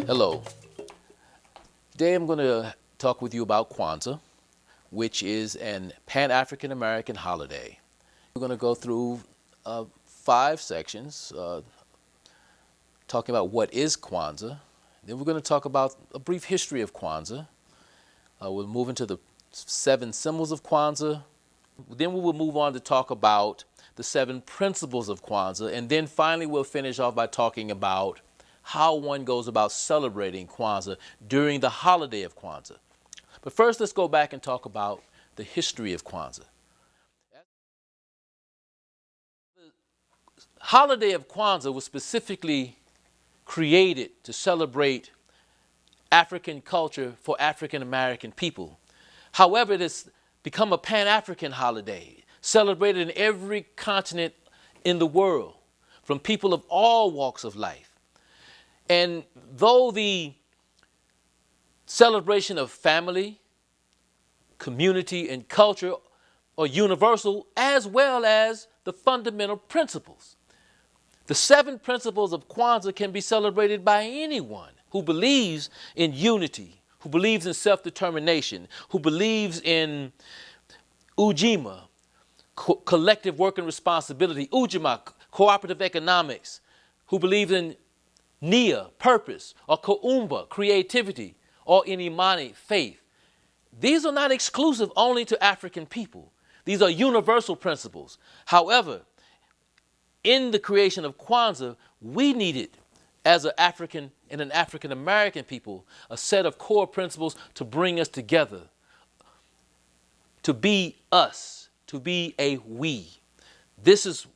Hello. Today I'm going to talk with you about Kwanzaa, which is an Pan-African American holiday. We're going to go through 5 sections talking about what is Kwanzaa. Then we're going to talk about a brief history of Kwanzaa. We'll move into the 7 symbols of Kwanzaa. Then we will move on to talk about the 7 principles of Kwanzaa. And then finally we'll finish off by talking about how one goes about celebrating Kwanzaa during the holiday of Kwanzaa. But first, let's go back and talk about the history of Kwanzaa. The holiday of Kwanzaa was specifically created to celebrate African culture for African American people. However, it has become a Pan-African holiday, celebrated in every continent in the world, from people of all walks of life. And though the celebration of family, community, and culture are universal, as well as the fundamental principles, the 7 principles of Kwanzaa can be celebrated by anyone who believes in unity, who believes in self-determination, who believes in Ujima, collective work and responsibility, Ujima, cooperative economics, who believes in Nia, purpose, or Kuumba, creativity, or in Imani, faith. These are not exclusive only to African people. These are universal principles. However, in the creation of Kwanzaa, we needed, as an African and an African American people, a set of core principles to bring us together, to be us, to be a we. This is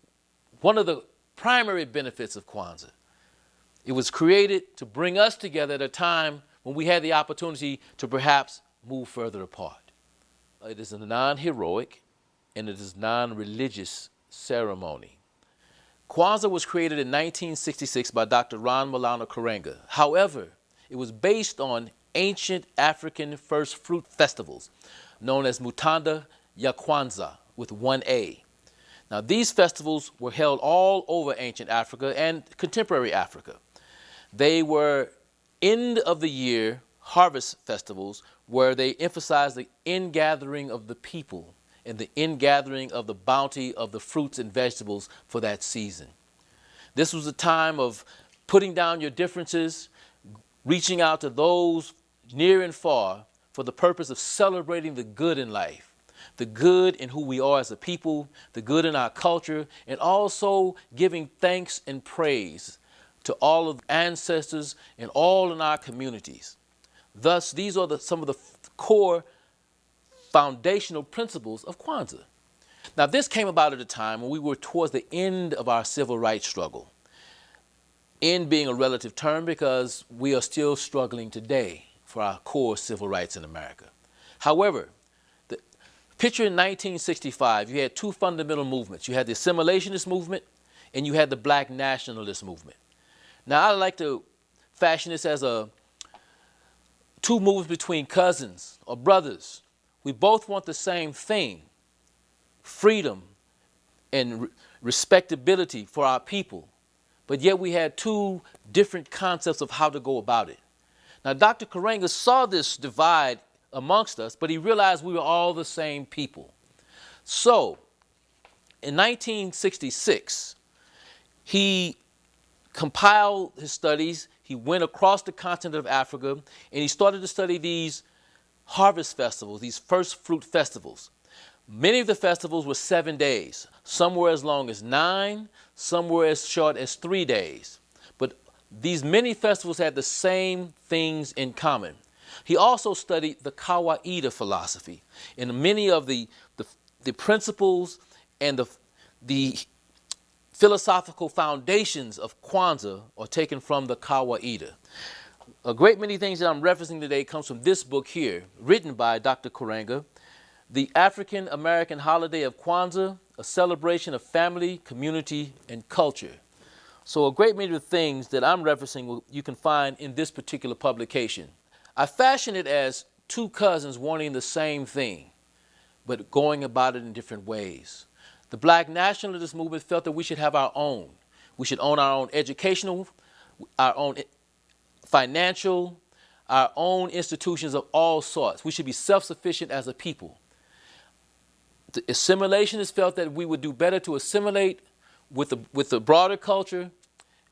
one of the primary benefits of Kwanzaa. It was created to bring us together at a time when we had the opportunity to perhaps move further apart. It is a non-heroic and it is non-religious ceremony. Kwanzaa was created in 1966 by Dr. Ron Milano Karenga. However, it was based on ancient African first fruit festivals known as Mutanda ya Kwanzaa with 1A. Now, these festivals were held all over ancient Africa and contemporary Africa. They were end of the year harvest festivals where they emphasized the ingathering of the people and the ingathering of the bounty of the fruits and vegetables for that season. This was a time of putting down your differences, reaching out to those near and far for the purpose of celebrating the good in life, the good in who we are as a people, the good in our culture, and also giving thanks and praise to all of the ancestors and all in our communities. Thus, these are some of the core foundational principles of Kwanzaa. Now, this came about at a time when we were towards the end of our civil rights struggle. End being a relative term because we are still struggling today for our core civil rights in America. However, the picture in 1965, you had 2 fundamental movements. You had the assimilationist movement and you had the black nationalist movement. Now, I like to fashion this as 2 movements between cousins or brothers. We both want the same thing, freedom and respectability for our people. But yet we had 2 different concepts of how to go about it. Now, Dr. Karenga saw this divide amongst us, but he realized we were all the same people. So, in 1966, he compiled his studies. He went across the continent of Africa and he started to study these harvest festivals, these first fruit festivals. Many of the festivals were 7 days. Some were as long as 9, some were as short as 3 days. But these many festivals had the same things in common. He also studied the Kawaida philosophy, and many of the principles and the philosophical foundations of Kwanzaa are taken from the Kawaida. A great many things that I'm referencing today comes from this book here, written by Dr. Karenga, The African American Holiday of Kwanzaa, a celebration of family, community, and culture. So a great many of the things that I'm referencing you can find in this particular publication. I fashion it as 2 cousins wanting the same thing, but going about it in different ways. The black nationalist movement felt that we should have our own. We should own our own educational, our own financial, our own institutions of all sorts. We should be self-sufficient as a people. The assimilationists felt that we would do better to assimilate with the broader culture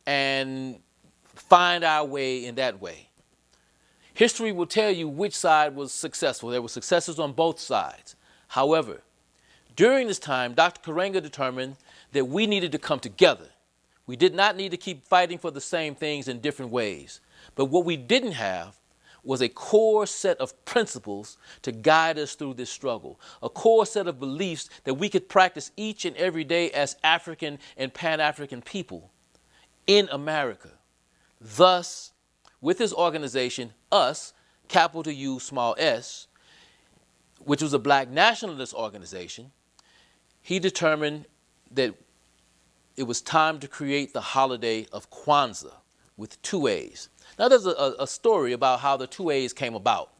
and find our way in that way. History will tell you which side was successful. There were successes on both sides. However, during this time, Dr. Karenga determined that we needed to come together. We did not need to keep fighting for the same things in different ways. But what we didn't have was a core set of principles to guide us through this struggle, a core set of beliefs that we could practice each and every day as African and Pan-African people in America. Thus, with his organization, US, capital U, small s, which was a black nationalist organization, he determined that it was time to create the holiday of Kwanzaa with 2 A's. Now there's a story about how the 2 A's came about.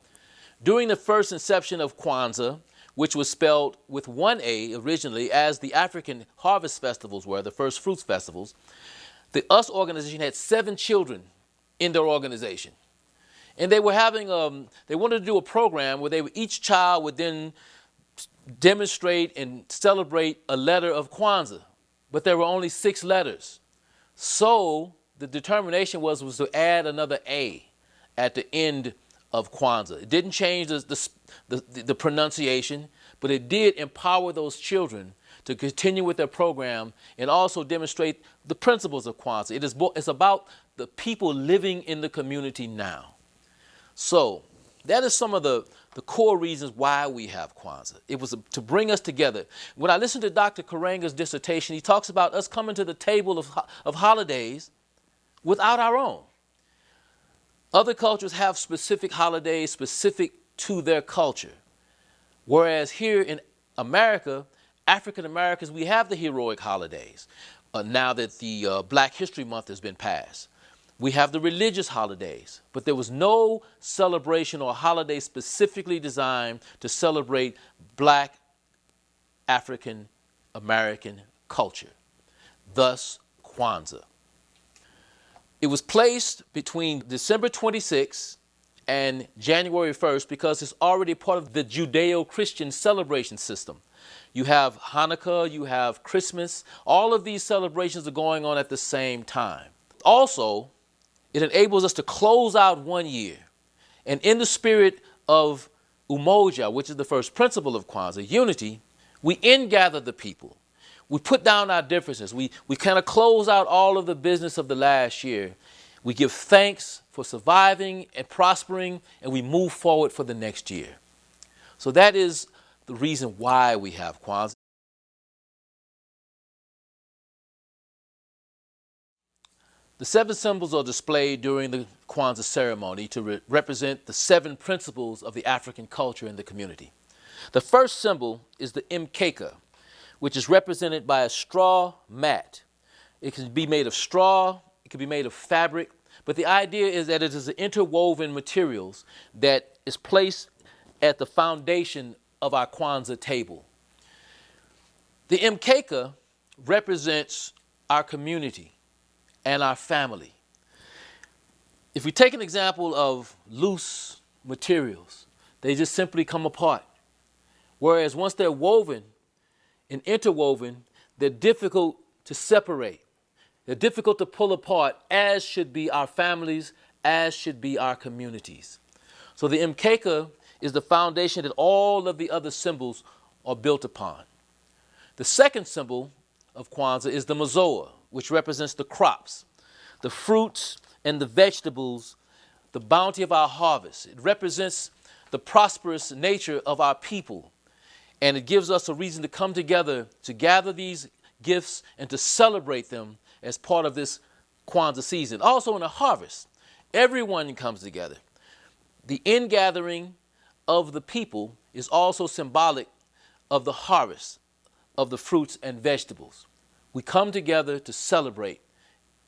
During the first inception of Kwanzaa, which was spelled with 1 A originally, as the African harvest festivals were, the first fruits festivals, the US organization had 7 children in their organization. And they were having, they wanted to do a program where each child would then demonstrate and celebrate a letter of Kwanzaa. But there were only 6 letters. So the determination was to add another A at the end of Kwanzaa. It didn't change the pronunciation, but it did empower those children to continue with their program and also demonstrate the principles of Kwanzaa. It's about the people living in the community now. So that is some of the core reasons why we have Kwanzaa. It was to bring us together. When I listen to Dr. Karenga's dissertation, he talks about us coming to the table of holidays without our own. Other cultures have specific holidays specific to their culture. Whereas here in America, African Americans, we have the heroic holidays now that the Black History Month has been passed. We have the religious holidays, but there was no celebration or holiday specifically designed to celebrate Black African American culture. Thus, Kwanzaa. It was placed between December 26th and January 1st because it's already part of the Judeo-Christian celebration system. You have Hanukkah, you have Christmas. All of these celebrations are going on at the same time. Also, it enables us to close out one year. And in the spirit of Umoja, which is the first principle of Kwanzaa, unity, we ingather the people. We put down our differences. We kind of close out all of the business of the last year. We give thanks for surviving and prospering, and we move forward for the next year. So that is the reason why we have Kwanzaa. The 7 symbols are displayed during the Kwanzaa ceremony to represent the 7 principles of the African culture in the community. The first symbol is the mkeka, which is represented by a straw mat. It can be made of straw, it can be made of fabric, but the idea is that it is an interwoven materials that is placed at the foundation of our Kwanzaa table. The mkeka represents our community and our family. If we take an example of loose materials, they just simply come apart. Whereas once they're woven and interwoven, they're difficult to separate. They're difficult to pull apart, as should be our families, as should be our communities. So the mkeka is the foundation that all of the other symbols are built upon. The second symbol of Kwanzaa is the mazoa, which represents the crops, the fruits and the vegetables, the bounty of our harvest. It represents the prosperous nature of our people. And it gives us a reason to come together to gather these gifts and to celebrate them as part of this Kwanzaa season. Also in a harvest, everyone comes together. The ingathering of the people is also symbolic of the harvest of the fruits and vegetables. We come together to celebrate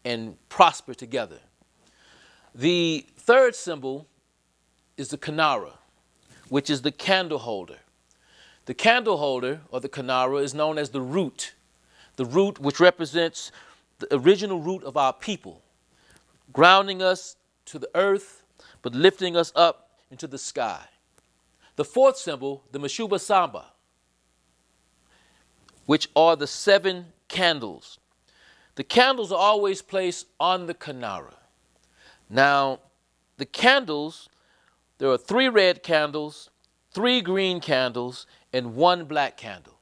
and prosper together. The third symbol is the kinara, which is the candle holder. The candle holder, or the kinara, is known as the root which represents the original root of our people, grounding us to the earth, but lifting us up into the sky. The fourth symbol, the Mashuba Samba, which are the 7 candles. The candles are always placed on the Kanara. Now, the candles, there are 3 red candles, 3 green candles, and 1 black candle.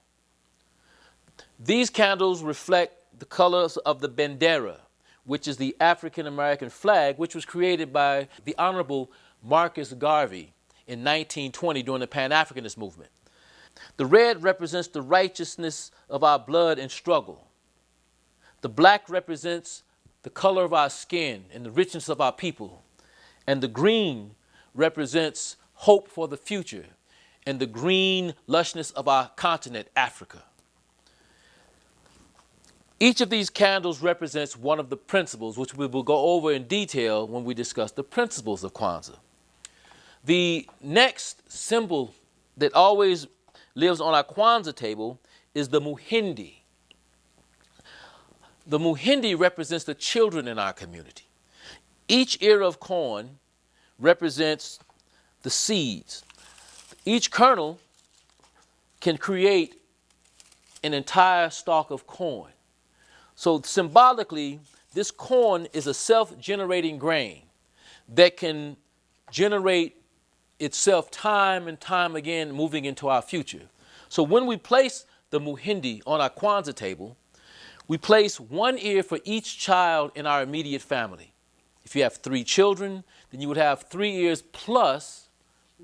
These candles reflect the colors of the Bandera, which is the African American flag, which was created by the Honorable Marcus Garvey in 1920 during the Pan-Africanist movement. The red represents the righteousness of our blood and struggle. The black represents the color of our skin and the richness of our people. And the green represents hope for the future and the green lushness of our continent, Africa. Each of these candles represents one of the principles, which we will go over in detail when we discuss the principles of Kwanzaa. The next symbol that always lives on our Kwanzaa table is the Muhindi. The Muhindi represents the children in our community. Each ear of corn represents the seeds. Each kernel can create an entire stalk of corn. So symbolically, this corn is a self-generating grain that can generate itself time and time again, moving into our future. So when we place the Muhindi on our Kwanzaa table, we place 1 ear for each child in our immediate family. If you have 3 children, then you would have 3 ears plus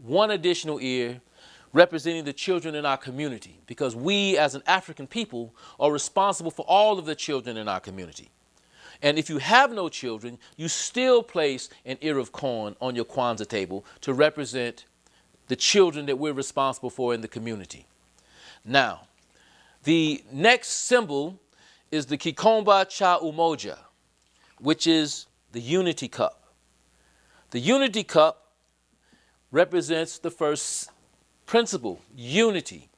1 additional ear representing the children in our community, because we as an African people are responsible for all of the children in our community. And if you have no children, you still place an ear of corn on your Kwanzaa table to represent the children that we're responsible for in the community. Now, the next symbol is the Kikomba Cha Umoja, which is the unity cup. The unity cup represents the first principle, unity.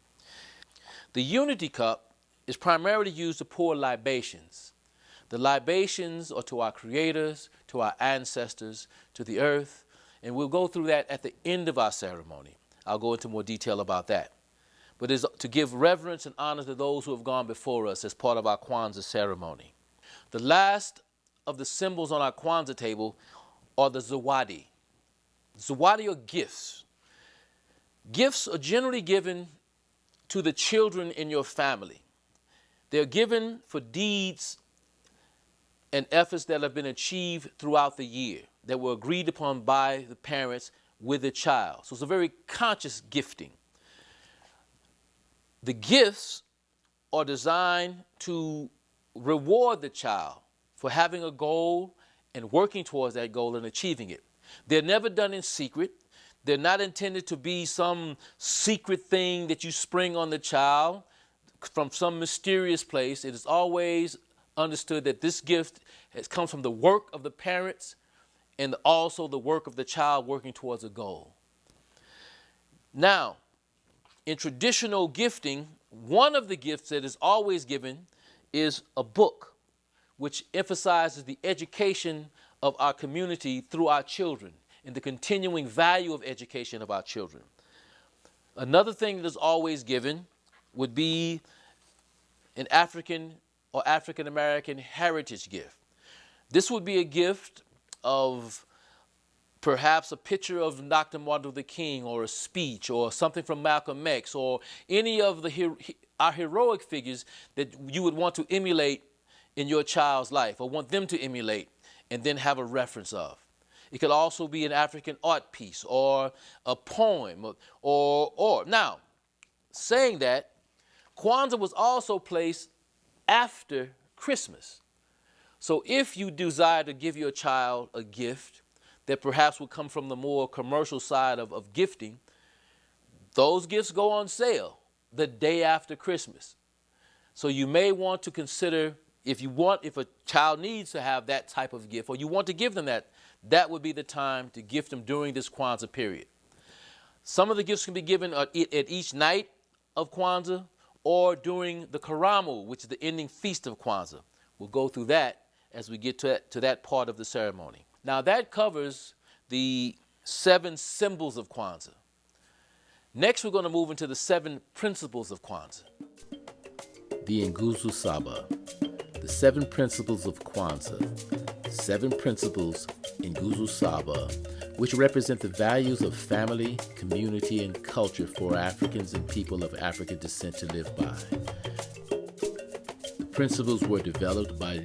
The unity cup is primarily used to pour libations. The libations are to our creators, to our ancestors, to the earth, and we'll go through that at the end of our ceremony. I'll go into more detail about that. But it's to give reverence and honor to those who have gone before us as part of our Kwanzaa ceremony. The last of the symbols on our Kwanzaa table are the Zawadi. Zawadi are gifts. Gifts are generally given to the children in your family. They're given for deeds and efforts that have been achieved throughout the year that were agreed upon by the parents with the child. So it's a very conscious gifting. The gifts are designed to reward the child for having a goal and working towards that goal and achieving it. They're never done in secret. They're not intended to be some secret thing that you spring on the child from some mysterious place. It is always understood that this gift has come from the work of the parents and also the work of the child working towards a goal. Now, in traditional gifting, one of the gifts that is always given is a book, which emphasizes the education of our community through our children and the continuing value of education of our children. Another thing that is always given would be an African or African American heritage gift. This would be a gift of perhaps a picture of Dr. Martin Luther King, or a speech, or something from Malcolm X, or any of our heroic figures that you would want to emulate in your child's life, or want them to emulate and then have a reference of. It could also be an African art piece or a poem or. Now, saying that, Kwanzaa was also placed after Christmas. So if you desire to give your child a gift that perhaps would come from the more commercial side of gifting, those gifts go on sale the day after Christmas. So you may want to consider, if a child needs to have that type of gift, or you want to give them that would be the time to gift them during this Kwanzaa period. Some of the gifts can be given at each night of Kwanzaa or during the Karamu, which is the ending feast of Kwanzaa. We'll go through that as we get to that part of the ceremony. Now that covers the 7 symbols of Kwanzaa. Next, we're going to move into the 7 principles of Kwanzaa. The Nguzo Saba, the 7 principles of Kwanzaa, 7 principles in Nguzo Saba, which represent the values of family, community, and culture for Africans and people of African descent to live by. The principles were developed by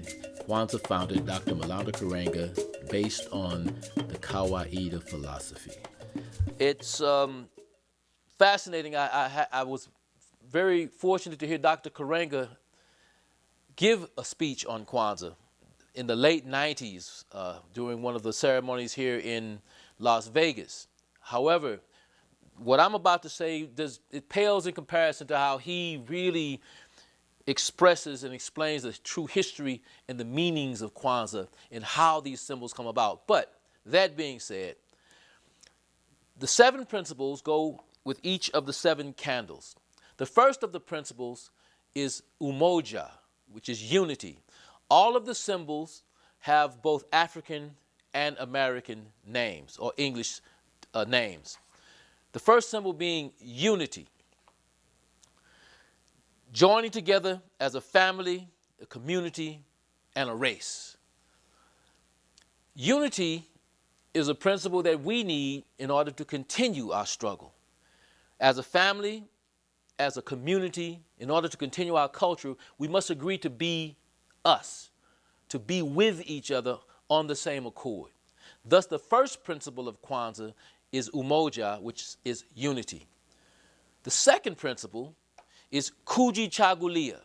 Kwanzaa founder Dr. Malanda Karenga based on the Kawaida philosophy. It's fascinating. I was very fortunate to hear Dr. Karenga give a speech on Kwanzaa in the late 90s during one of the ceremonies here in Las Vegas. However, what I'm about to say, it pales in comparison to how he really expresses and explains the true history and the meanings of Kwanzaa and how these symbols come about. But that being said, the 7 principles go with each of the 7 candles. The first of the principles is umoja, which is unity. All of the symbols have both African and American names or English names. The first symbol being unity. Joining together as a family, a community, and a race. Unity is a principle that we need in order to continue our struggle. As a family, as a community, in order to continue our culture, we must agree to be us, to be with each other on the same accord. Thus, the first principle of Kwanzaa is umoja, which is unity. The second principle is kujichagulia,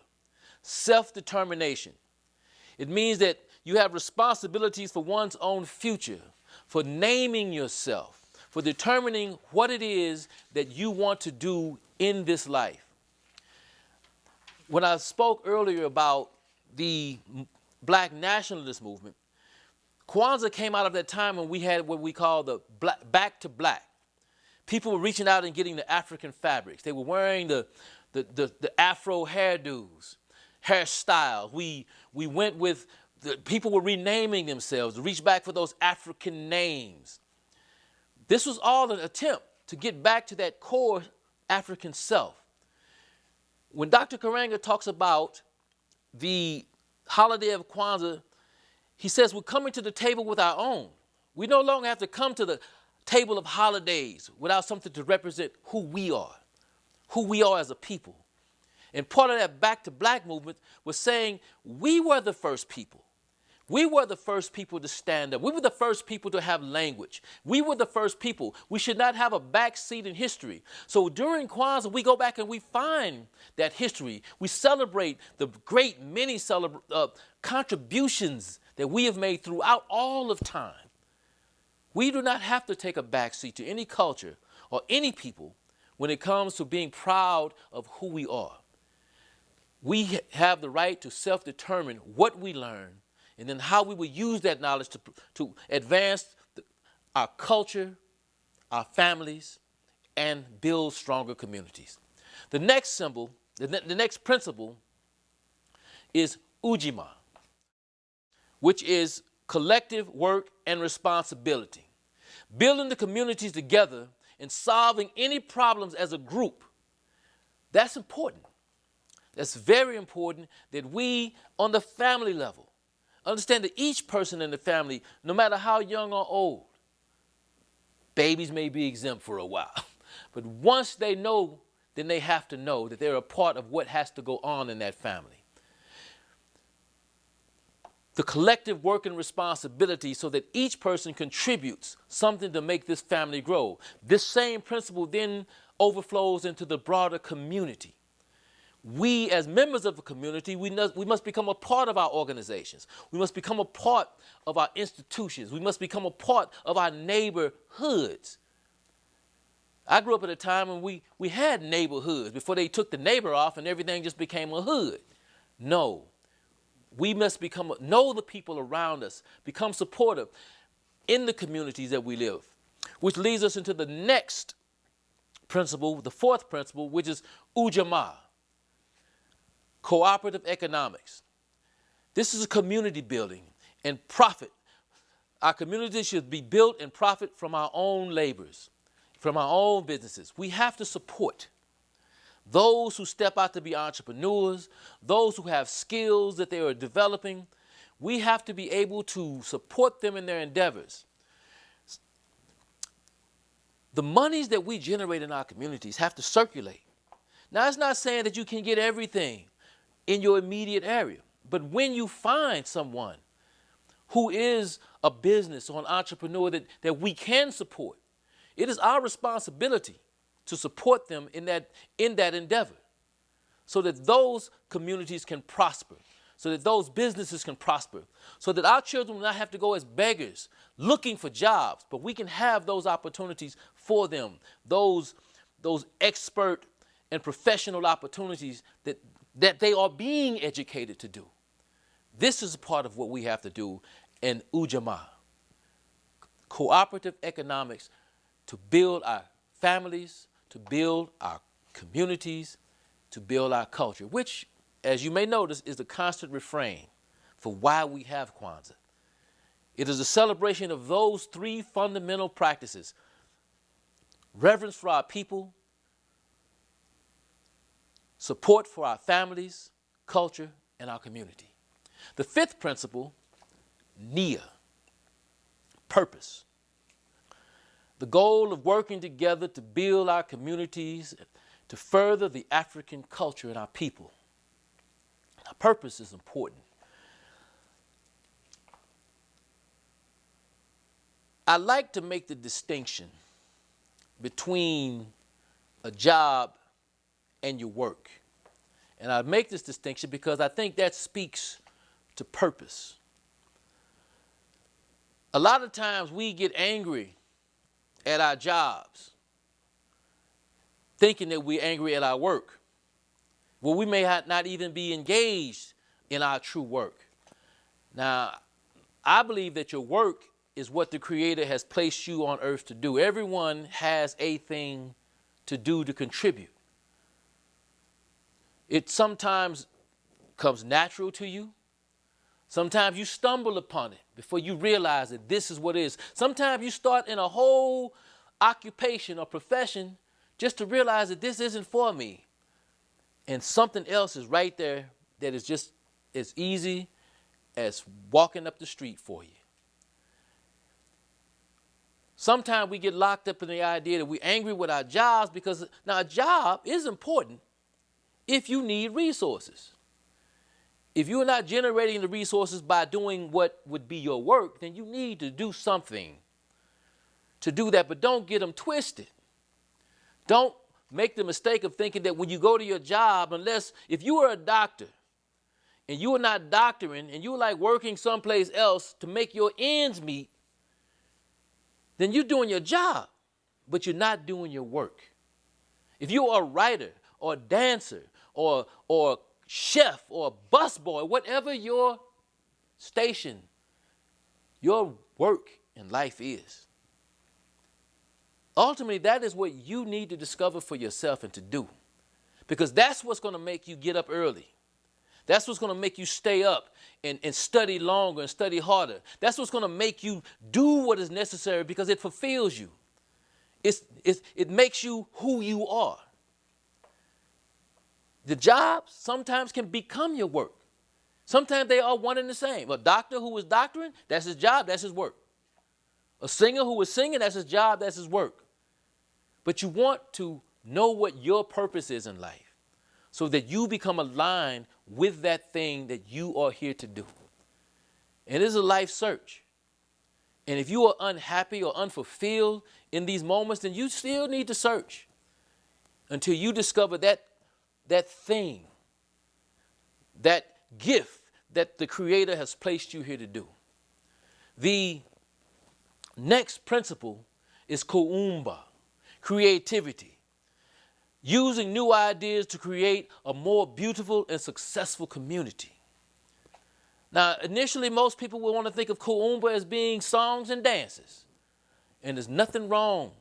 self-determination. It means that you have responsibilities for one's own future, for naming yourself, for determining what it is that you want to do in this life. When I spoke earlier about the Black nationalist movement, Kwanzaa came out of that time when we had what we call the back to black. People were reaching out and getting the African fabrics. They were wearing the Afro hairdos, hairstyles. We went with, people were renaming themselves to reach back for those African names. This was all an attempt to get back to that core African self. When Dr. Karenga talks about the holiday of Kwanzaa, he says we're coming to the table with our own. We no longer have to come to the table of holidays without something to represent who we are as a people. And part of that back to black movement was saying we were the first people. We were the first people to stand up. We were the first people to have language. We were the first people. We should not have a back seat in history. So during Kwanzaa, we go back and we find that history. We celebrate the great many contributions that we have made throughout all of time. We do not have to take a back seat to any culture or any people when it comes to being proud of who we are. We have the right to self-determine what we learn and then how we will use that knowledge to advance our culture, our families, and build stronger communities. The next symbol, the next principle is Ujima, which is collective work and responsibility. Building the communities together and solving any problems as a group. That's important. That's very important that we, on the family level, understand that each person in the family, no matter how young or old, babies may be exempt for a while, but once they know, then they have to know that they're a part of what has to go on in that family. The collective work and responsibility so that each person contributes something to make this family grow. This same principle then overflows into the broader community. We, as members of a community, we must become a part of our organizations. We must become a part of our institutions. We must become a part of our neighborhoods. I grew up at a time when we had neighborhoods before they took the neighbor off and everything just became a hood. No. We must know the people around us, become supportive in the communities that we live, which leads us into the next principle, the fourth principle, which is Ujamaa, cooperative economics. This is a community building and profit Our community should be built and profit from our own labors, from our own businesses. We have to support those who step out to be entrepreneurs, those who have skills that they are developing. We have to be able to support them in their endeavors. The monies that we generate in our communities have to circulate. Now, it's not saying that you can get everything in your immediate area, but when you find someone who is a business or an entrepreneur that we can support, it is our responsibility to support them in that endeavor so that those communities can prosper, so that those businesses can prosper, so that our children will not have to go as beggars looking for jobs, but we can have those opportunities for them, those expert and professional opportunities that they are being educated to do. This is a part of what we have to do in Ujamaa, cooperative economics, to build our families, to build our communities, to build our culture, which, as you may notice, is the constant refrain for why we have Kwanzaa. It is a celebration of those three fundamental practices: reverence for our people, support for our families, culture, and our community. The fifth principle, Nia, purpose. The goal of working together to build our communities, to further the African culture and our people. Our purpose is important. I like to make the distinction between a job and your work. And I make this distinction because I think that speaks to purpose. A lot of times we get angry at our jobs, thinking that we're angry at our work. Well, we may not even be engaged in our true work. Now, I believe that your work is what the Creator has placed you on earth to do. Everyone has a thing to do, to contribute. It sometimes comes natural to you. Sometimes you stumble upon it before you realize that this is what it is. Sometimes you start in a whole occupation or profession just to realize that this isn't for me. And something else is right there that is just as easy as walking up the street for you. Sometimes we get locked up in the idea that we're angry with our jobs because, now, a job is important if you need resources. If you're not generating the resources by doing what would be your work, then you need to do something to do that, but don't get them twisted. Don't make the mistake of thinking that when you go to your job, if you are a doctor and you are not doctoring and you're like working someplace else to make your ends meet, then you're doing your job, but you're not doing your work. If you're a writer or a dancer or chef or busboy, whatever your station, your work in life is, ultimately that is what you need to discover for yourself and to do. Because that's what's going to make you get up early. That's what's going to make you stay up and study longer and study harder. That's what's going to make you do what is necessary because it fulfills you. It makes you who you are. The jobs sometimes can become your work. Sometimes they are one and the same. A doctor who is doctoring, that's his job, that's his work. A singer who is singing, that's his job, that's his work. But you want to know what your purpose is in life so that you become aligned with that thing that you are here to do. And it is a life search. And if you are unhappy or unfulfilled in these moments, then you still need to search until you discover that thing, that gift that the Creator has placed you here to do. The next principle is kuumba, creativity. Using new ideas to create a more beautiful and successful community. Now, initially, most people will want to think of kuumba as being songs and dances. And there's nothing wrong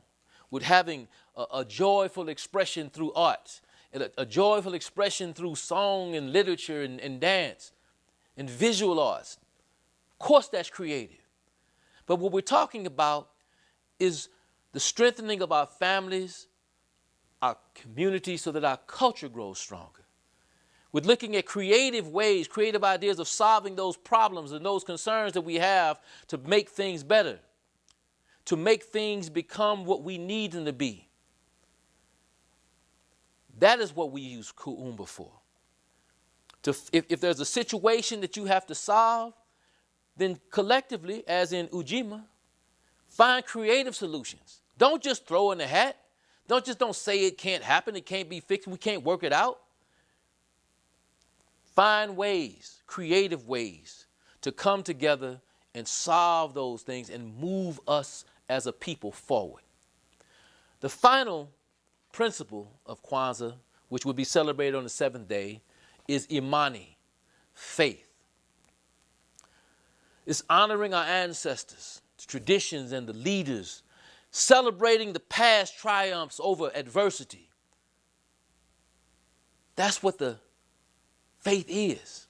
with having a joyful expression through art, and a joyful expression through song and literature and dance and visual arts. Of course, that's creative. But what we're talking about is the strengthening of our families, our community, so that our culture grows stronger. We're looking at creative ways, creative ideas of solving those problems and those concerns that we have to make things better, to make things become what we need them to be. That is what we use Kuumba for. If there's a situation that you have to solve, then collectively, as in Ujima, find creative solutions. Don't just throw in the hat. Don't say it can't happen, it can't be fixed, we can't work it out. Find ways, creative ways, to come together and solve those things and move us as a people forward. The final principle of Kwanzaa, which will be celebrated on the seventh day, is Imani, faith. It's honoring our ancestors, the traditions, and the leaders, celebrating the past triumphs over adversity. That's what the faith is.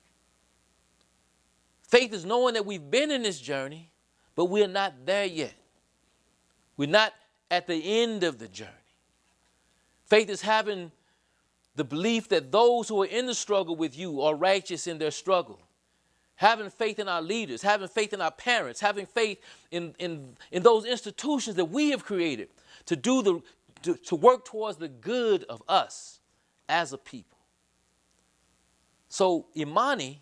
Faith is knowing that we've been in this journey, but we're not there yet. We're not at the end of the journey. Faith is having the belief that those who are in the struggle with you are righteous in their struggle. Having faith in our leaders, having faith in our parents, having faith in those institutions that we have created to work towards the good of us as a people. So Imani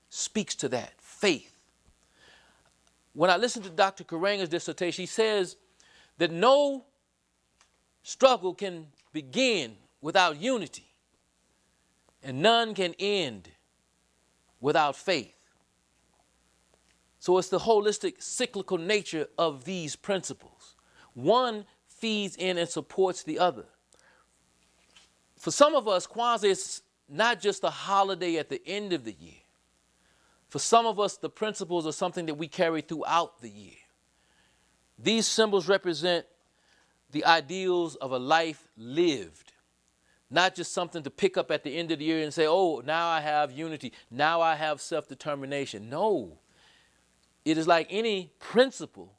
speaks to that, faith. When I listen to Dr. Karenga's dissertation, he says that no struggle can begin without unity, and none can end without faith. So it's the holistic, cyclical nature of these principles. One feeds in and supports the other. For some of us, Kwanzaa is not just a holiday at the end of the year. For some of us, the principles are something that we carry throughout the year. These symbols represent the ideals of a life lived, not just something to pick up at the end of the year and say, oh, now I have unity, now I have self-determination. No, it is like any principle.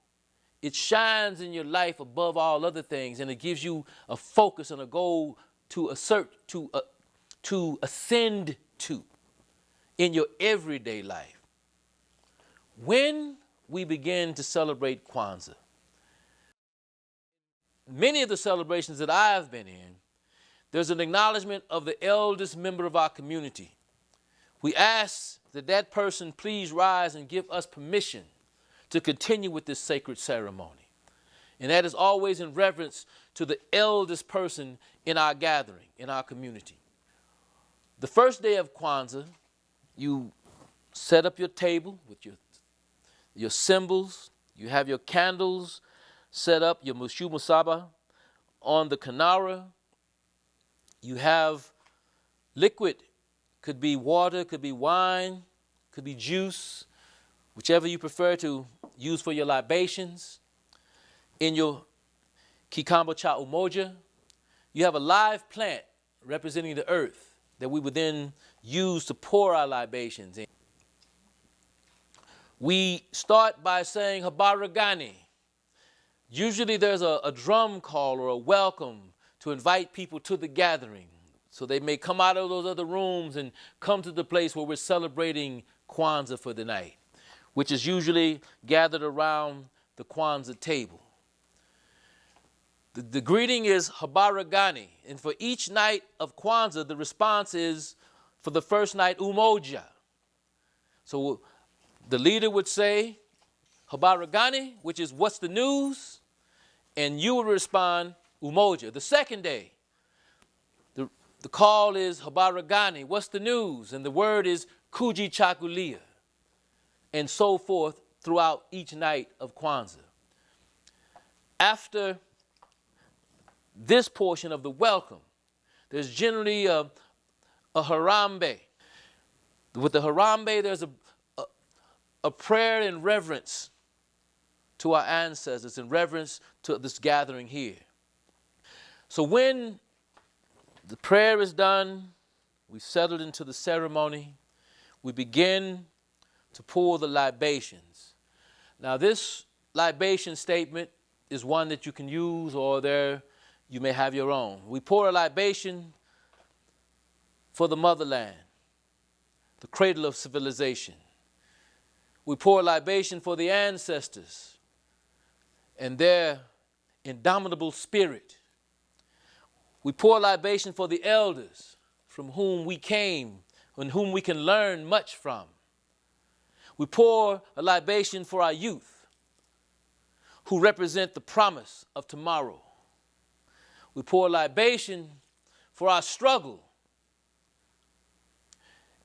It shines in your life above all other things, and it gives you a focus and a goal to ascend to in your everyday life. When we begin to celebrate Kwanzaa, many of the celebrations that I've been in, there's an acknowledgement of the eldest member of our community. We ask that that person please rise and give us permission to continue with this sacred ceremony. And that is always in reverence to the eldest person in our gathering, in our community. The first day of Kwanzaa, you set up your table with your symbols. You have your candles set up, your mushu musaba on the kanara. You have liquid, could be water, could be wine, could be juice, whichever you prefer to use for your libations. In your kikambo cha umoja, you have a live plant representing the earth that we would then use to pour our libations in. We start by saying Habaragani. Usually there's a drum call or a welcome to invite people to the gathering, so they may come out of those other rooms and come to the place where we're celebrating Kwanzaa for the night, which is usually gathered around the Kwanzaa table. The greeting is Habaragani, and for each night of Kwanzaa, the response is, for the first night, Umoja. So the leader would say, Habaragani, which is what's the news? And you would respond, Umoja. The second day, the call is Habaragani, what's the news? And the word is Kuji Chakulia, and so forth throughout each night of Kwanzaa. After this portion of the welcome, there's generally a harambe. With the harambe, there's a prayer in reverence to our ancestors, in reverence to this gathering here. So when the prayer is done, we've settled into the ceremony, we begin to pour the libations. Now this libation statement is one that you can use, or there you may have your own. We pour a libation for the motherland, the cradle of civilization. We pour a libation for the ancestors and their indomitable spirit. We pour a libation for the elders from whom we came and whom we can learn much from. We pour a libation for our youth who represent the promise of tomorrow. We pour a libation for our struggle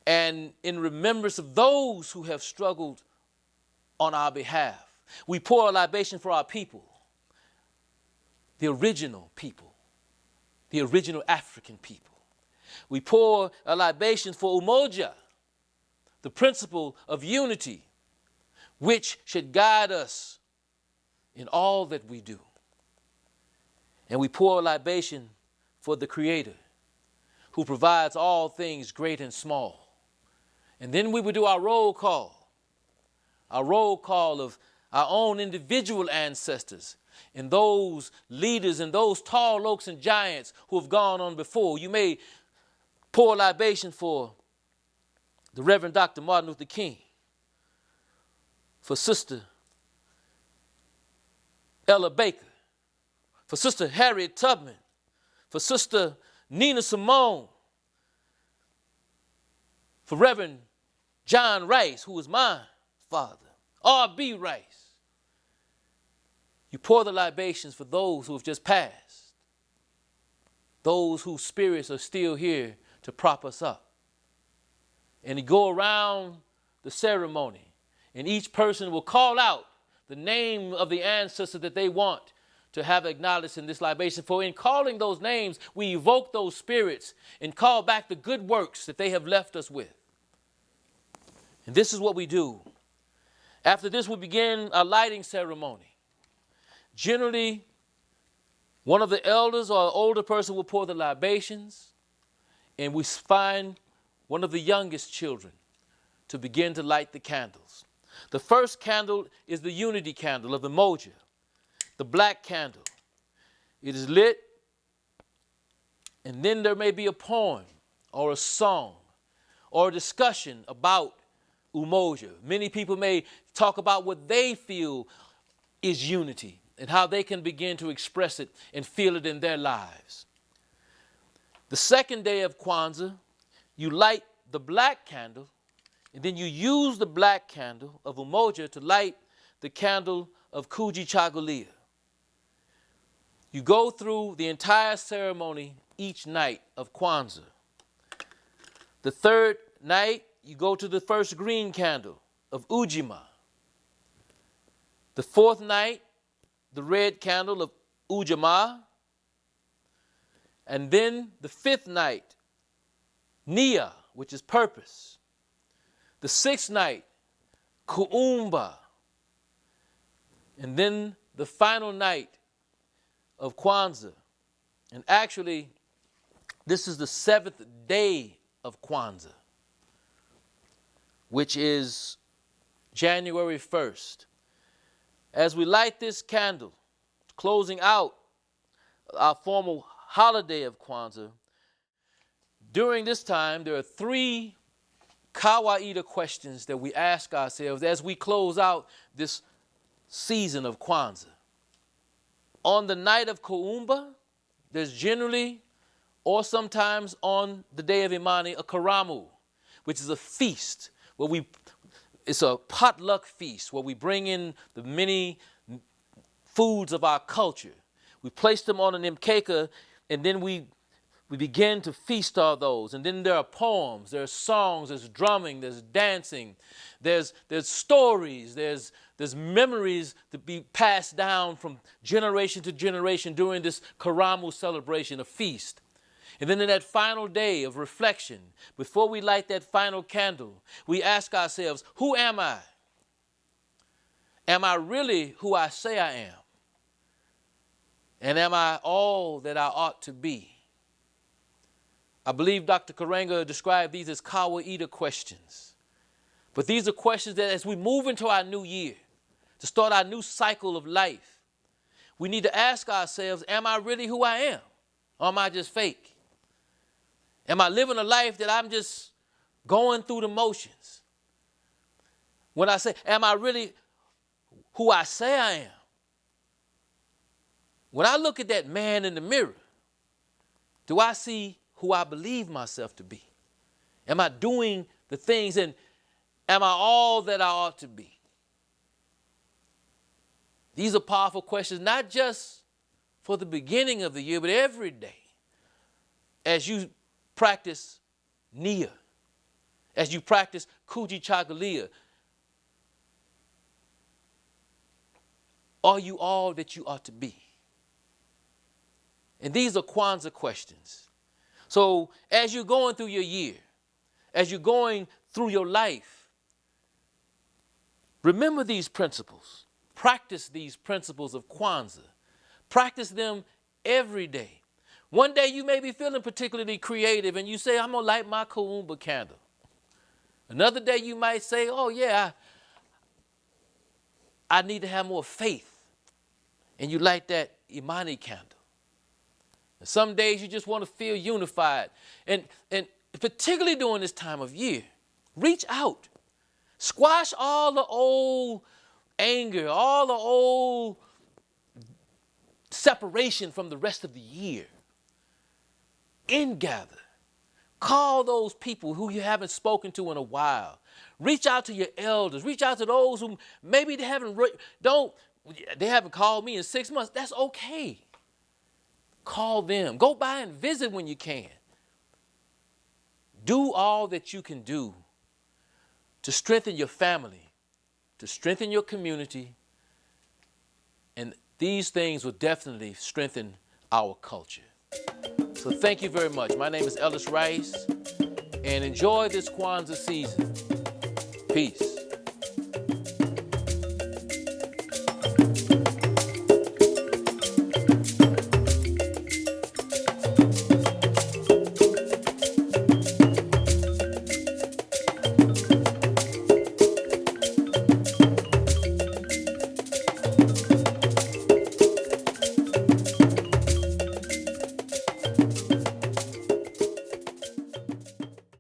and in remembrance of those who have struggled on our behalf. We pour a libation for our people, the original people, the original African people. We pour a libation for Umoja, the principle of unity, which should guide us in all that we do. And we pour a libation for the Creator, who provides all things great and small. And then we would do our roll call of our own individual ancestors and those leaders and those tall oaks and giants who have gone on before. You may pour a libation for the Reverend Dr. Martin Luther King, for Sister Ella Baker, for Sister Harriet Tubman, for Sister Nina Simone, for Reverend John Rice, who was my father, R.B. Rice. You pour the libations for those who have just passed, those whose spirits are still here to prop us up. And you go around the ceremony, and each person will call out the name of the ancestor that they want to have acknowledged in this libation. For in calling those names, we evoke those spirits and call back the good works that they have left us with. And this is what we do. After this, we begin a lighting ceremony. Generally, one of the elders or an older person will pour the libations, and we find one of the youngest children to begin to light the candles. The first candle is the unity candle of the Moja, the black candle. It is lit, and then there may be a poem or a song or a discussion about Umoja. Many people may talk about what they feel is unity and how they can begin to express it and feel it in their lives. The second day of Kwanzaa, you light the black candle, and then you use the black candle of Umoja to light the candle of Kujichagulia. You go through the entire ceremony each night of Kwanzaa. The third night, you go to the first green candle of Ujima. The fourth night, the red candle of Ujamaa. And then the fifth night, Nia, which is purpose. The sixth night, Kuumba. And then the final night of Kwanzaa. And actually, this is the seventh day of Kwanzaa, which is January 1st. As we light this candle, closing out our formal holiday of Kwanzaa, during this time, there are three kawaida questions that we ask ourselves as we close out this season of Kwanzaa. On the night of Kuumba, there's generally, or sometimes on the day of Imani, a karamu, which is a feast where it's a potluck feast where we bring in the many foods of our culture. We place them on an mkeka, and then we begin to feast all those. And then there are poems, there are songs, there's drumming, there's dancing, there's stories, there's memories to be passed down from generation to generation during this Karamu celebration, a feast. And then in that final day of reflection, before we light that final candle, we ask ourselves, who am I? Am I really who I say I am? And am I all that I ought to be? I believe Dr. Karenga described these as kawaida questions. But these are questions that as we move into our new year, to start our new cycle of life, we need to ask ourselves, am I really who I am? Or am I just fake? Am I living a life that I'm just going through the motions? When I say, am I really who I say I am? When I look at that man in the mirror, do I see who I believe myself to be? Am I doing the things, and am I all that I ought to be? These are powerful questions, not just for the beginning of the year, but every day as you practice Nia, as you practice Kuji Chagalia. Are you all that you ought to be? And these are Kwanzaa questions. So as you're going through your year, as you're going through your life, remember these principles. Practice these principles of Kwanzaa. Practice them every day. One day you may be feeling particularly creative and you say, I'm going to light my Kuumba candle. Another day you might say, oh yeah, I need to have more faith. And you light that Imani candle. And some days you just want to feel unified. And particularly during this time of year, reach out. Squash all the old anger, all the old separation from the rest of the year. Ingather. Call those people who you haven't spoken to in a while. Reach out to your elders. Reach out to those who maybe they haven't called me in 6 months. That's okay. Call them. Go by and visit when you can. Do all that you can do to strengthen your family, to strengthen your community, and these things will definitely strengthen our culture. So thank you very much. My name is Ellis Rice, and enjoy this Kwanzaa season. Peace.